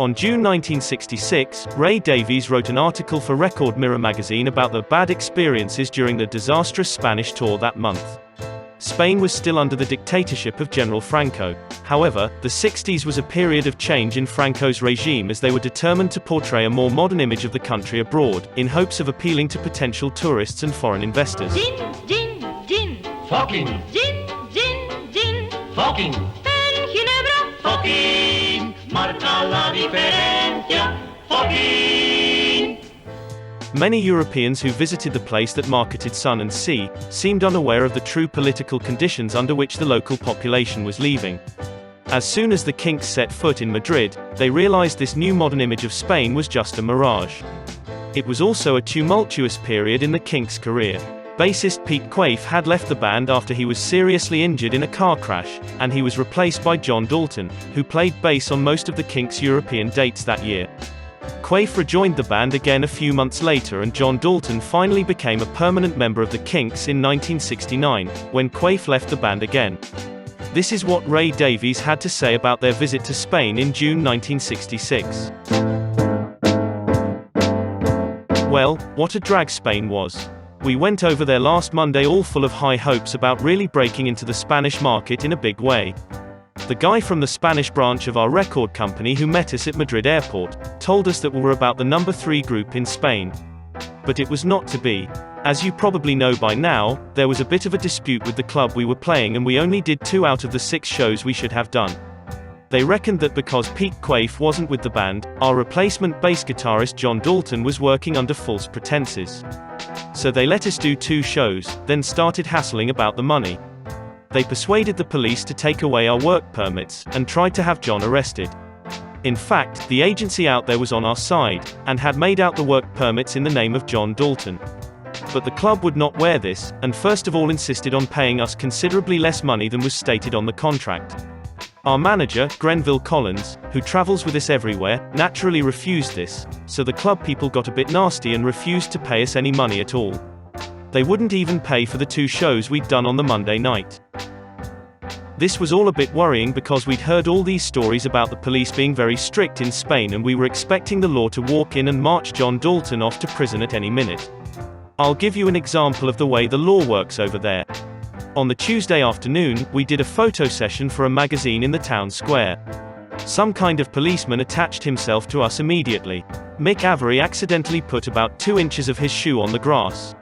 On June 1966, Ray Davies wrote an article for Record Mirror magazine about the bad experiences during the disastrous Spanish tour that month. Spain was still under the dictatorship of General Franco. However, the 60s was a period of change in Franco's regime as they were determined to portray a more modern image of the country abroad, in hopes of appealing to potential tourists and foreign investors. Gin, gin, gin. Fucking. Gin, gin, gin. Fucking. En Ginebra. Fucking. Marca la diferencia. Fucking. Many Europeans who visited the place that marketed sun and sea, seemed unaware of the true political conditions under which the local population was living. As soon as the Kinks set foot in Madrid, they realized this new modern image of Spain was just a mirage. It was also a tumultuous period in the Kinks' career. Bassist Pete Quaife had left the band after he was seriously injured in a car crash, and he was replaced by John Dalton, who played bass on most of the Kinks' European dates that year. Quaife rejoined the band again a few months later, and John Dalton finally became a permanent member of the Kinks in 1969, when Quaife left the band again. This is what Ray Davies had to say about their visit to Spain in June 1966. Well, what a drag Spain was. We went over there last Monday all full of high hopes about really breaking into the Spanish market in a big way. The guy from the Spanish branch of our record company who met us at Madrid airport, told us that we were about the number 3 group in Spain. But it was not to be. As you probably know by now, there was a bit of a dispute with the club we were playing, and we only did 2 out of the 6 shows we should have done. They reckoned that because Pete Quaife wasn't with the band, our replacement bass guitarist John Dalton was working under false pretenses. So they let us do 2 shows, then started hassling about the money. They persuaded the police to take away our work permits, and tried to have John arrested. In fact, the agency out there was on our side, and had made out the work permits in the name of John Dalton. But the club would not wear this, and first of all insisted on paying us considerably less money than was stated on the contract. Our manager, Grenville Collins, who travels with us everywhere, naturally refused this, so the club people got a bit nasty and refused to pay us any money at all. They wouldn't even pay for the 2 shows we'd done on the Monday night. This was all a bit worrying because we'd heard all these stories about the police being very strict in Spain, and we were expecting the law to walk in and march John Dalton off to prison at any minute. I'll give you an example of the way the law works over there. On the Tuesday afternoon, we did a photo session for a magazine in the town square. Some kind of policeman attached himself to us immediately. Mick Avery accidentally put about 2 inches of his shoe on the grass.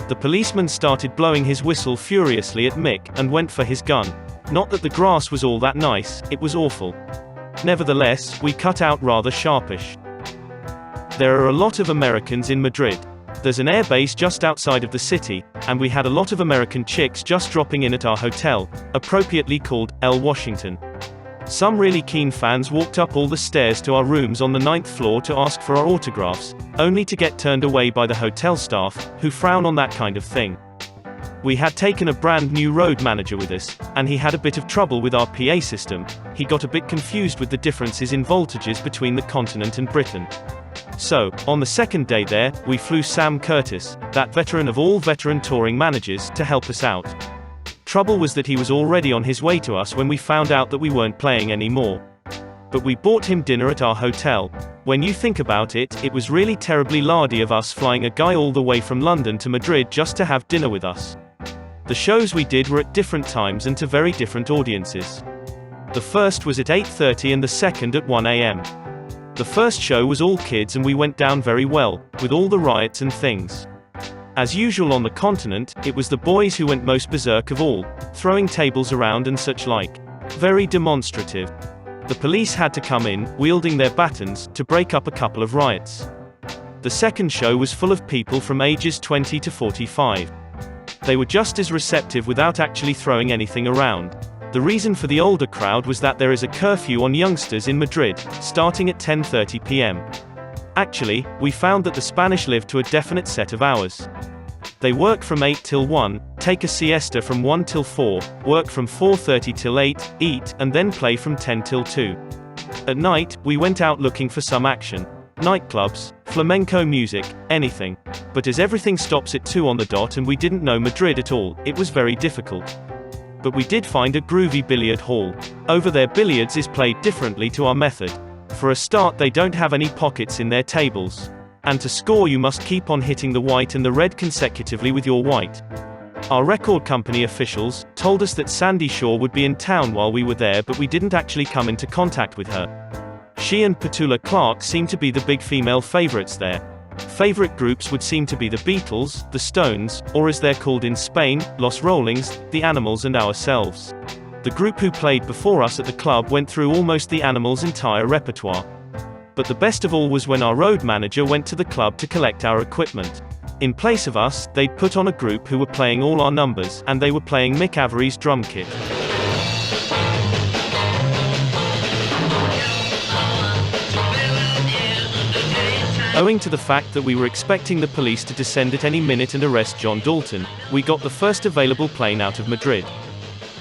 The policeman started blowing his whistle furiously at Mick, and went for his gun. Not that the grass was all that nice, it was awful. Nevertheless, we cut out rather sharpish. There are a lot of Americans in Madrid. There's an airbase just outside of the city, and we had a lot of American chicks just dropping in at our hotel, appropriately called El Washington. Some really keen fans walked up all the stairs to our rooms on the 9th floor to ask for our autographs, only to get turned away by the hotel staff, who frown on that kind of thing. We had taken a brand new road manager with us, and he had a bit of trouble with our PA system. He got a bit confused with the differences in voltages between the continent and Britain. So, on the 2nd day there, we flew Sam Curtis, that veteran of all veteran touring managers, to help us out. Trouble was that he was already on his way to us when we found out that we weren't playing anymore. But we bought him dinner at our hotel. When you think about it, it was really terribly lardy of us flying a guy all the way from London to Madrid just to have dinner with us. The shows we did were at different times and to very different audiences. The first was at 8:30 and the second at 1 a.m. The first show was all kids, and we went down very well, with all the riots and things. As usual on the continent, it was the boys who went most berserk of all, throwing tables around and such like. Very demonstrative. The police had to come in, wielding their batons, to break up a couple of riots. The second show was full of people from ages 20 to 45. They were just as receptive without actually throwing anything around. The reason for the older crowd was that there is a curfew on youngsters in Madrid, starting at 10:30 p.m. Actually, we found that the Spanish live to a definite set of hours. They work from 8 till 1, take a siesta from 1 till 4, work from 4:30 till 8, eat, and then play from 10 till 2. At night, we went out looking for some action. Nightclubs, flamenco music, anything. But as everything stops at 2 on the dot and we didn't know Madrid at all, it was very difficult. But we did find a groovy billiard hall. Over there billiards is played differently to our method. For a start, they don't have any pockets in their tables. And to score, you must keep on hitting the white and the red consecutively with your white. Our record company officials told us that Sandy Shaw would be in town while we were there, but we didn't actually come into contact with her. She and Petula Clark seem to be the big female favorites there. Favorite groups would seem to be the Beatles, the Stones, or as they're called in Spain, Los Rollings, the Animals, and ourselves. The group who played before us at the club went through almost the Animals' entire repertoire. But the best of all was when our road manager went to the club to collect our equipment. In place of us, they'd put on a group who were playing all our numbers, and they were playing Mick Avery's drum kit. Owing to the fact that we were expecting the police to descend at any minute and arrest John Dalton, we got the first available plane out of Madrid.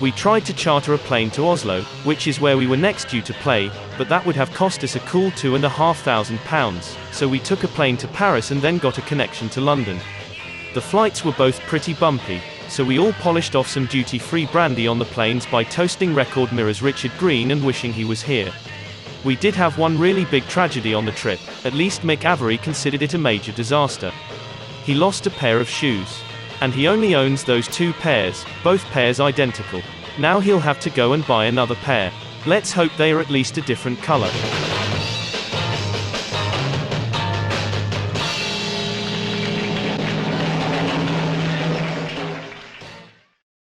We tried to charter a plane to Oslo, which is where we were next due to play, but that would have cost us a cool £2,500, so we took a plane to Paris and then got a connection to London. The flights were both pretty bumpy, so we all polished off some duty-free brandy on the planes by toasting record mirrors Richard Green and wishing he was here. We did have one really big tragedy on the trip, at least Mick Avery considered it a major disaster. He lost a pair of shoes. And he only owns those 2 pairs, both pairs identical. Now he'll have to go and buy another pair. Let's hope they are at least a different color.